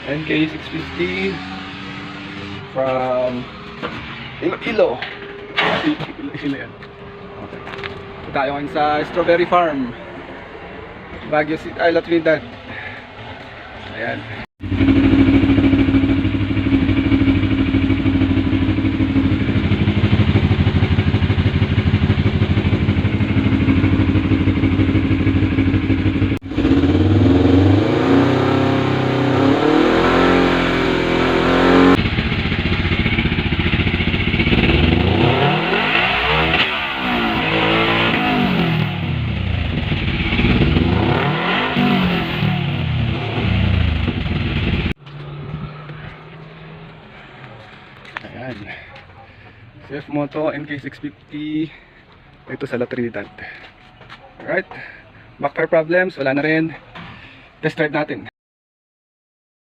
NK650 from Iloilo. Iloilo yan. Okay. Ito tayo ngayon sa Strawberry Farm, Baguio City, La Trinidad. Ayan. Ayan. CF Moto NK650 ito sa La Trinidad. Alright. Backfire problems, wala na rin. Test drive natin.